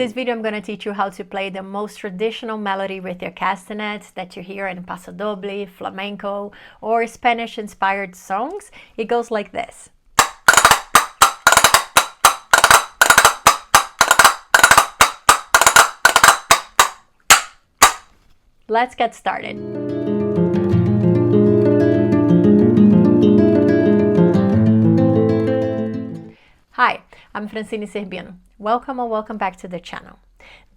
this video, I'm going to teach you how to play the most traditional melody with your castanets that you hear in paso doble, flamenco, or Spanish-inspired songs. It goes like this. Let's get started. Hi, I'm Francine Serbiano. Welcome or welcome back to the channel.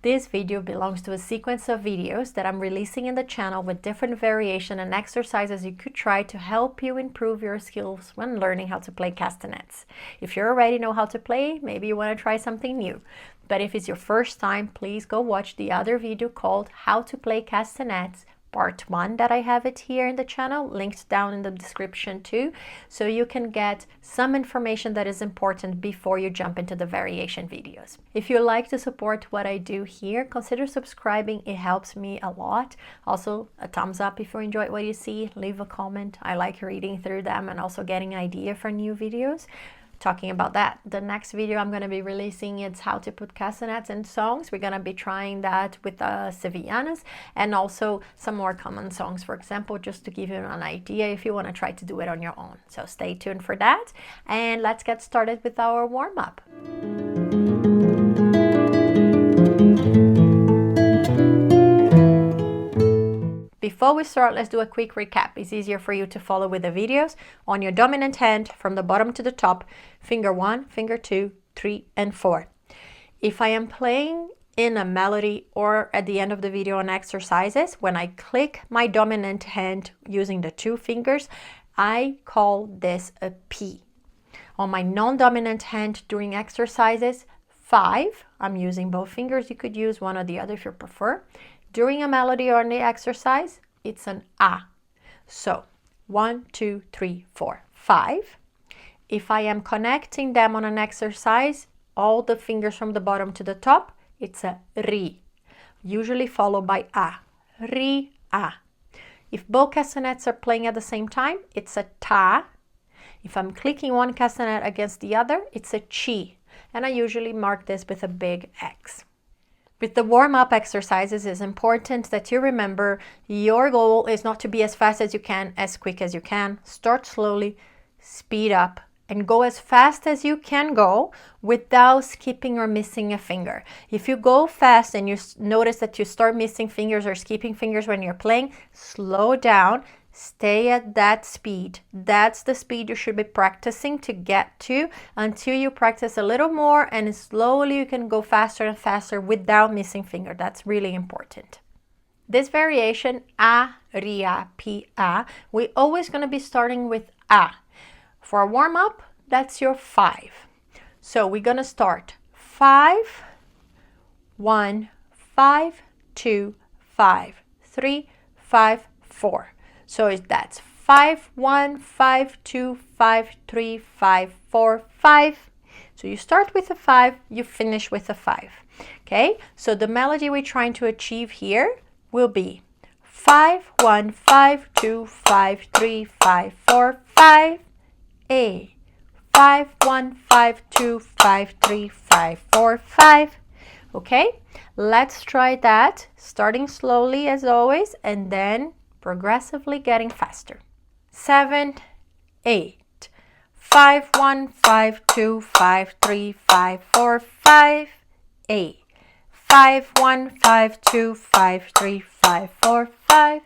This video belongs to a sequence of videos that I'm releasing in the channel with different variation and exercises you could try to help you improve your skills when learning how to play castanets. If you already know how to play, maybe you want to try something new. But if it's your first time, please go watch the other video called How to Play Castanets Part 1 that I have it here in the channel, linked down in the description too, so you can get some information that is important before you jump into the variation videos. If you like to support what I do here, consider subscribing. It helps me a lot. Also, a thumbs up if you enjoyed what you see. Leave a comment. I like reading through them and also getting idea for new videos. Talking about that, the next video I'm going to be releasing is how to put castanets in songs. We're going to be trying that with Sevillanas and also some more common songs, for example, just to give you an idea if you want to try to do it on your own. So stay tuned for that, and let's get started with our warm-up. Before we start, let's do a quick recap. It's easier for you to follow with the videos. On your dominant hand, from the bottom to the top, finger 1, finger 2, 3, and 4. If I am playing in a melody or at the end of the video on exercises, when I click my dominant hand using the 2 fingers, I call this a P. On my non-dominant hand during exercises, 5, I'm using both fingers. You could use one or the other if you prefer. During a melody or in the exercise, it's an A. So 1, 2, 3, 4, 5. If I am connecting them on an exercise, all the fingers from the bottom to the top, it's a RI, usually followed by A. RI, A. If both castanets are playing at the same time, it's a Ta. If I'm clicking one castanet against the other, it's a Chi. And I usually mark this with a big X. With the warm-up exercises, it's important that you remember your goal is not to be as fast as you can, as quick as you can. Start slowly, speed up, and go as fast as you can go without skipping or missing a finger. If you go fast and you notice that you start missing fingers or skipping fingers when you're playing, slow down. Stay at that speed. That's the speed you should be practicing to get to until you practice a little more, and slowly you can go faster and faster without missing finger. That's really important. This variation, RIA PIA, we're always going to be starting with A. For a warm-up, that's your 5. So we're going to start 5, 1, 5, 2, 5, 3, 5, 4. So that's 5, 1, 5, 2, 5, 3, 5, 4, 5. So you start with a 5, you finish with a 5. Okay, so the melody we're trying to achieve here will be 5, 1, 5, 2, 5, 3, 5, 4, 5, A. 5, 1, 5, 2, 5, 3, 5, 4, 5. Okay, let's try that, starting slowly as always, and then progressively getting faster. 7, 8, 5, 1, 5, 2, 5, 3, 5, 4, 5, 8, 5, 1, 5, 2, 5, 3, 5, 4, 5,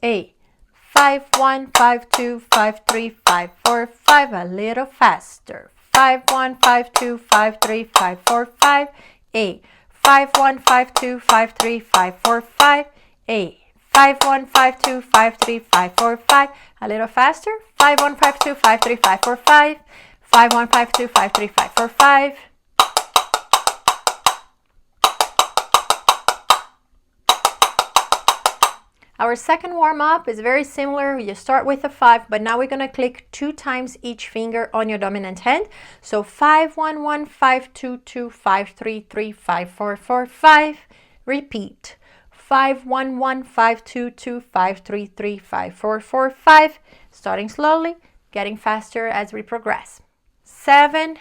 8, 5, 1, 5, 2, 5, 3, 5, 4, 5, a little faster. 5, 1, 5, 2, 5, 3, 5, 4, 5, 8, 5, 1, 5, 2, 5, 3, 5, 4, 5, 8, 5, 1, 5, 2, 5, 3, 5, 4, 5. A little faster. 5, 1, 5, 2, 5, 3, 5, 4, 5. 5, 1, 5, 2, 5, 3, 5, 4, 5. Our second warm-up is very similar. You start with a 5, but now we're going to click 2 times each finger on your dominant hand. So 5, 1, 1, 5, 2, 2, 5, 3, 3, 5, 4, 4, 5. Repeat. 5, 1, 1, 5, 2, 2, 5, 3, 3, 5, 4, 4, 5. Starting slowly, getting faster as we progress. 7,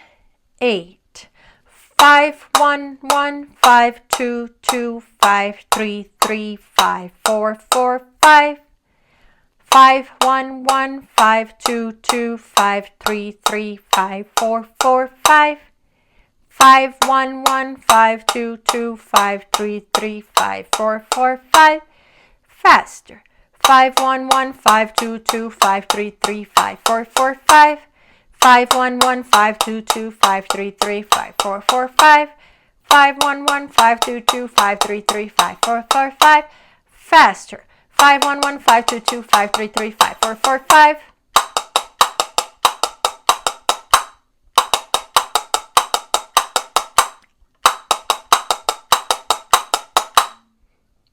8, 5, 1, 1, 5, 2, 2, 5, 3, 3, 5, 4, 4, 5. 5, 1, 1, 5, 2, 2, 5, 3, 3, 5, 4, 4, 5. 5, 1, 1, 5, 2, 2, 5, 3, 3, 5, 4, 4, 5. Faster. 5, 1, 1, 5, 2, 2, 5, 3, 3, 5, 4, 4, 5. 5, 1, 1, 5, 2, 2, 5, 3, 3, 5, 4, 4, 5. 5, 1, 1, 5, 2, 2, 5, 3, 3, 5, 4, 4, 5. Faster. 5, 1, 1, 5, 2, 2, 5, 3, 3, 5, 4, 4, 5.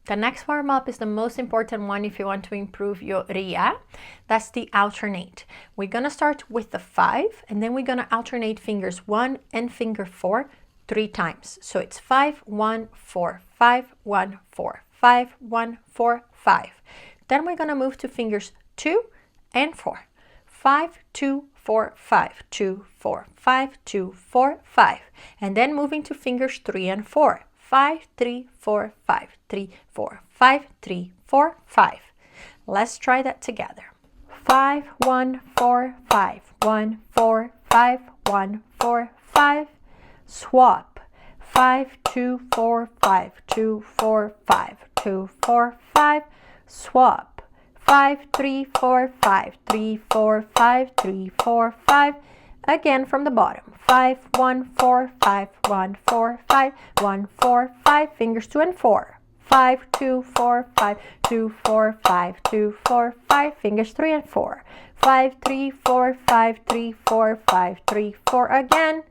The next warm-up is the most important one if you want to improve your RIA. That's the alternate. We're going to start with the 5, and then we're going to alternate fingers 1 and finger 4 3 times. So it's 5, 1, 4, 5, 1, 4, 5, 1, 4, 5. Then we're going to move to fingers 2 and 4. 5, 2, 4, 5, 2, 4, 5, 2, 4, 5. And then moving to fingers 3 and 4. 5, 3, 4, 5, 3, 4, 5, 3, 4, 5. Let's try that together. 5, 1, 4, 5, 1, 4, 5, 1, 4, 5. Swap. 5, 2, 4, 5, 2, 4, 5, 2, 4, 5. Swap. 5, 3, 4, 5, 3, 4, 5, 3, 4, 5. Again from the bottom. 5, 1, 4, 5, 1, 4, 5, 1, 4, 5. Fingers 2 and 4. 5, 2, 4, 5, 2, 4, 5, 2, 4, 5. Fingers 3 and 4. 5, 3, 4, 5, 3, 4, 5, 3, 4. Again.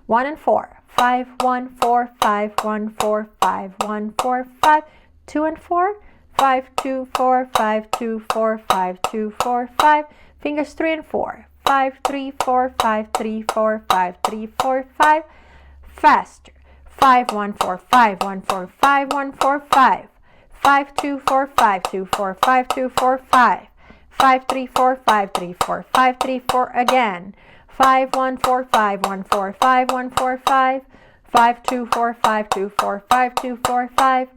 1 and 4. 5, 1, 4, 5, 1, 4, 5, 1, 4, 5. 2 and 4. 5, 2, 4, 5, 2, 4, 5, 2, 4, 5. Fingers 3 and 4. 5, 3, 4, 5, 3, 4, 5, 3, 4, 5. Faster. 5, 1, 4, 5, 1, 4, 5, 1, 4, 5. 5, 2, 4, 5, 2, 4, 5, 2, 4, 5. 5, 3, 4, 5, 3, 4, 5, 3, 4 again. 5, 1, 4, 5, 1, 4, 5, 1, 4, 5. 5, 2, 4, 5, 2, 4, 5, 2, 4, 5.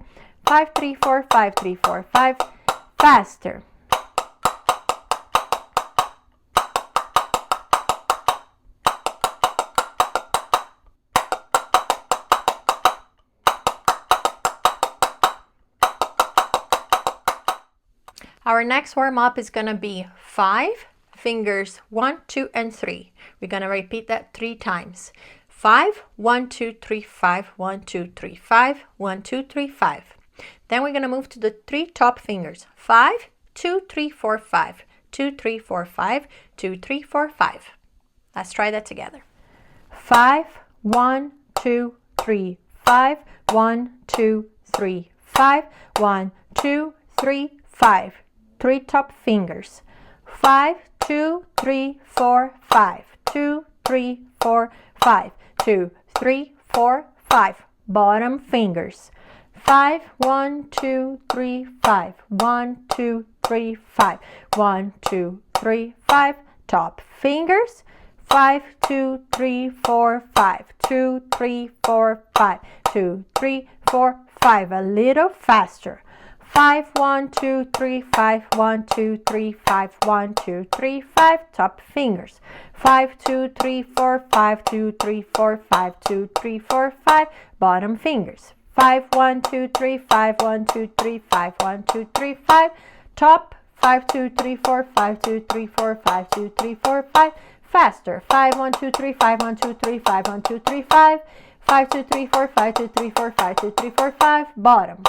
5, 3, 4, 5, 3, 4, 5. Faster. Our next warm-up is going to be 5, fingers 1, 2, and 3. We're going to repeat that 3 times. 5, 1, 2, 3, 5, 1, 2, 3, 5, 1, 2, 3, 5. Then we're going to move to the 3 top fingers. 5, 2, 3, 4, 5, 2, 3, 4, 5, 2, 3, 4, 5. Let's try that together. 5, 1, 2, 3, 5, 1, 2, 3, 5, 1, 2, 3, 5. 3 top fingers. 5, 2, 3, 4, 5, 2, 3, 4, 5, 2, 3, 4, 5. Bottom fingers. 5, 1, 2, 3, 5, 1, 2, 3, 5, 1, 2, 3, 5. Top fingers. 5, 2, 3, 4, 5, 2, 3, 4, 5, 2, 3, 4, 5. A little faster. 5, 1, 2, 3, 5, 1, 2, 3, 5, 1, 2, 3, 5. Top fingers. 5, 2, 3, 4, 5, 2, 3, 4, 5, 2, 3, 4, 5. Bottom fingers. 5, 1, 2, 3, 5, 1, 2, 3, 5, 1, 2, 3, 5. Top. 5, 2, 3, 4, 5, 2, 3, 4, 5, 2, 3, 4, 5. Faster. 5, 1, 2, 3, 5, 1, 2, 3, 5, 1, 2, 3, 5. 5, 2, 3, 4, 5, 2, 3, 4, 5, 2, 3, 4, 5. Bottom.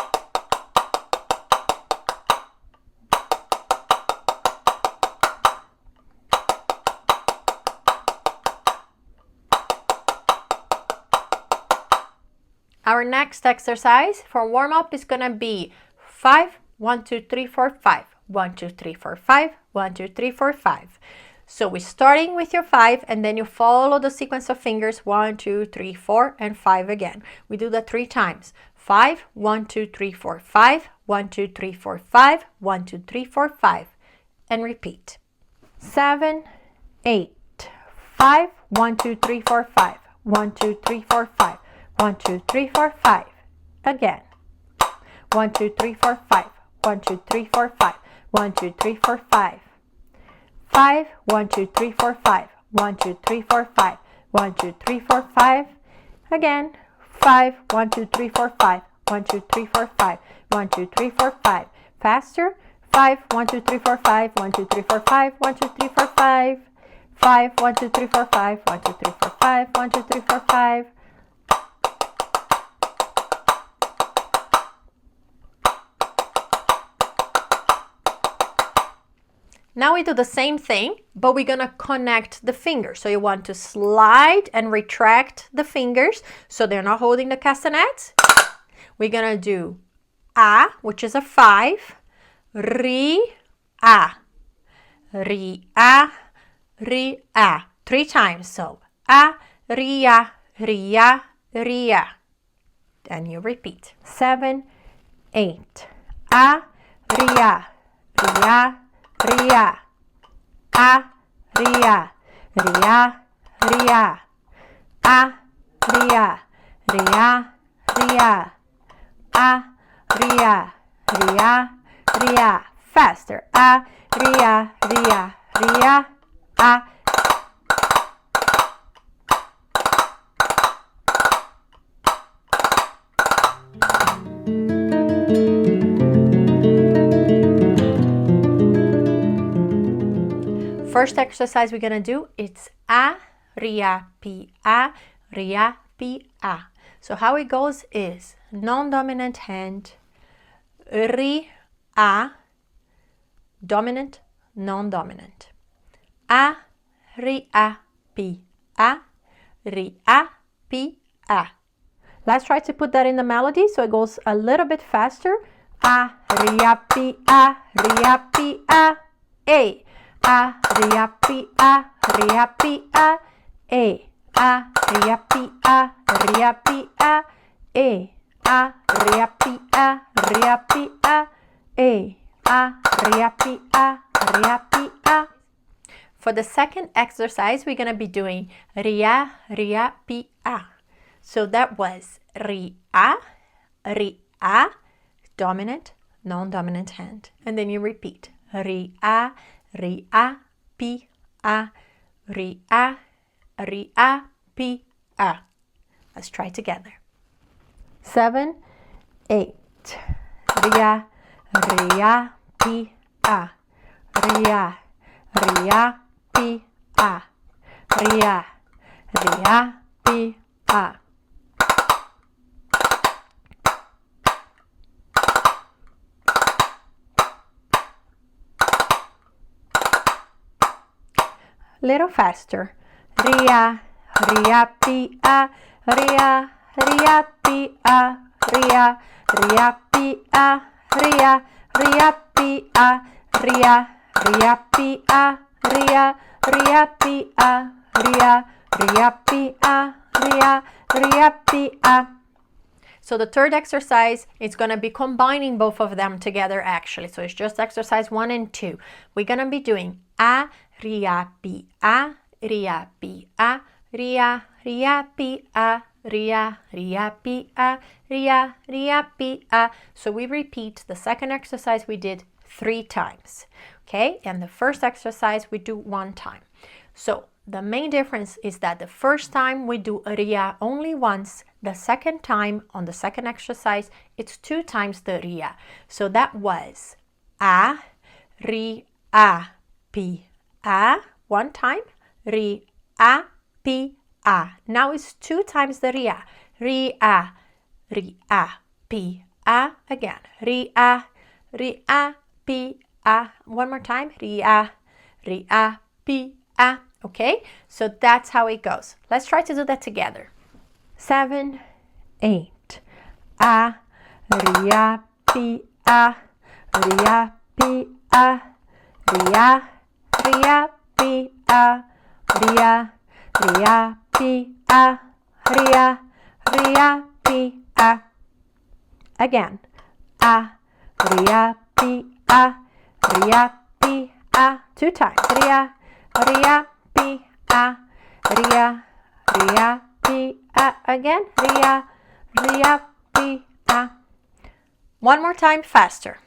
Our next exercise for warm-up is going to be 5, 1, 2, 3, 4, 5. 1, 2, 3, 4, 5. 1, 2, 3, 4, 5. So we're starting with your 5 and then you follow the sequence of fingers 1, 2, 3, 4 and 5 again. We do that 3 times. 5, 1, 2, 3, 4, 5. 1, 2, 3, 4, 5. 1, 2, 3, 4, 5. And repeat. 7, 8. 5, 1, 2, 3, 4, 5. 1, 2, 3, 4, 5. 1, 2, 3, 4, 5. Again. 1, 2, 3, 4, 5. 1, 2, 3, 4, 5. 1, 2, 3, 4, 5. 5, 1, 2, 3, 4, 5. 1, 2, 3, 4, 5. 1, 2, 3, 4, 5. Again. 5, 1, 2, 3, 4, 5. 1, 2, 3, 4, 5. 1, 2, 3, 4, 5. Faster. 5, 1, 2, 3, 4, 5. 1, 2, 3, 4, 5. 1, 2, 3, 4, 5. 5, 1, 2, 3, 4, 5. 1, 2, 3, 4, 5. 1, 2, 3, 4, 5. Now we do the same thing, but we're gonna connect the fingers. So you want to slide and retract the fingers so they're not holding the castanets. We're gonna do A, which is a 5, Ri, A, Ri, A, Ri, A. 3 times. So A, Ria, Ria, Ria. And you repeat. 7, 8. A, Ria, Ria, Ria. A, Ria, Ria, Ria. A, Ria, Ria, Ria. A, Ria, Ria, Ria. Faster. A, Ria, Ria, Ria. A. First exercise we're gonna do, it's A, RIA, PIA, RIA, PIA. So how it goes is non-dominant hand, RIA, dominant, non-dominant. A, RIA, PIA, RIA, PIA. Let's try to put that in the melody so it goes a little bit faster. A, RIA, PIA, RIA, PIA, A. A, RIA, PIA, RIA, PIA, A. A, RIA, PIA, RIA, PIA, A. A, RIA, PIA, RIA, PIA, A. A, RIA, PIA, RIA, PIA. For the second exercise, we're going to be doing RIA, RIA, PIA. So that was RIA, RIA, dominant, non-dominant hand. And then you repeat RIA, RIA, PIA, RIA, RIA, PIA. Let's try together. 7, 8. RIA, RIA, PIA, RIA, RIA, PIA, RIA, RIA, PIA. Little faster. RIA, RIA, PIA, RIA, RIA, PIA, RIA, RIA, PIA, RIA, RIA, PIA, RIA, RIA, PIA, RIA, RIA, PIA, RIA, RIA, PIA, RIA, RIA, PIA. So the third exercise is going to be combining both of them together actually. So it's just exercise 1 and 2. We're going to be doing A, RIA, PIA, RIA, PIA, RIA, RIA, PIA, RIA, RIA, PIA, RIA, RIA, PIA. So we repeat the second exercise we did 3 times. Okay, and the first exercise we do 1 time. So the main difference is that the first time we do RIA only once, the second time on the second exercise, it's 2 times the RIA. So that was A, RIA, PIA, 1 time, RIA, PIA. Now it's 2 times the RIA. RIA, RIA, PIA, again, RIA, RIA, PIA. One more time, RIA, RIA, PIA. Okay, so that's how it goes. Let's try to do that together. 7, 8. A, RIA, PIA, RIA, PIA, RIA, RIA, PIA, RIA, RIA, PIA, RIA, RIA, PIA. Again. A, RIA, PIA, RIA, PIA. 2 times. RIA, RIA, PIA, RIA, RIA, PIA, A. Again, RIA, RIA, PIA. One more time, faster.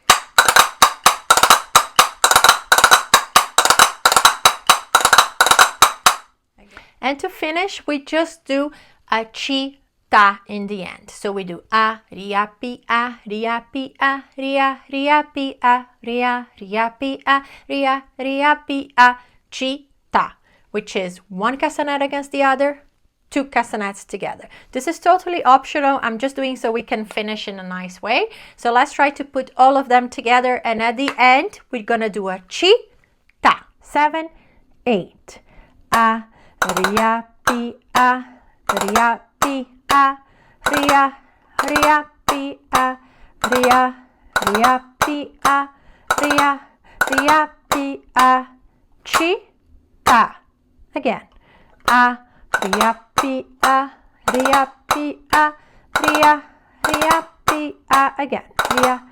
And to finish, we just do a chi, ta in the end. So we do A, RIA, PIA, RIA, PIA, RIA, RIA, PIA, RIA, RIA, PIA, RIA, RIA, PIA, chi, ta, which is one castanet against the other, two castanets together. This is totally optional. I'm just doing so we can finish in a nice way. So let's try to put all of them together, and at the end we're gonna do a chi, ta. 7, 8. A, RIA, PIA, RIA, PIA, RIA, RIA, PIA, RIA, RIA, PIA, RIA, RIA, PIA, chi, ta. Again. A, RIA, PIA, RIA, PIA, RIA, RIA, PIA. Again. RIA,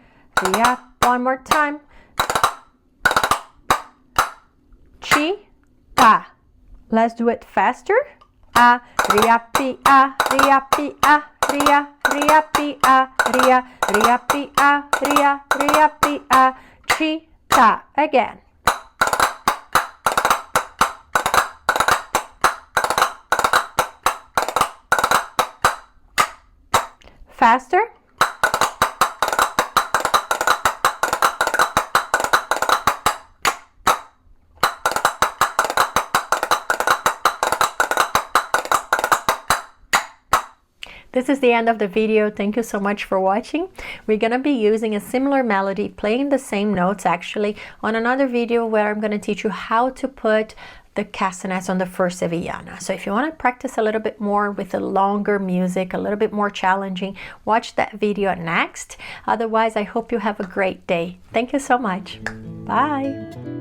RIA. One more time. Chi, ta. Let's do it faster. A, RIA, PIA, RIA, PIA, RIA, RIA, PIA, RIA, RIA, PIA, RIA, RIA, PIA, chi, ta. Again. Faster. This is the end of the video. Thank you so much for watching. We're going to be using a similar melody, playing the same notes actually, on another video where I'm going to teach you how to put the castanets on the first sevillana. So if you want to practice a little bit more with a longer music, a little bit more challenging, watch that video next. Otherwise, I hope you have a great day. Thank you so much. Bye.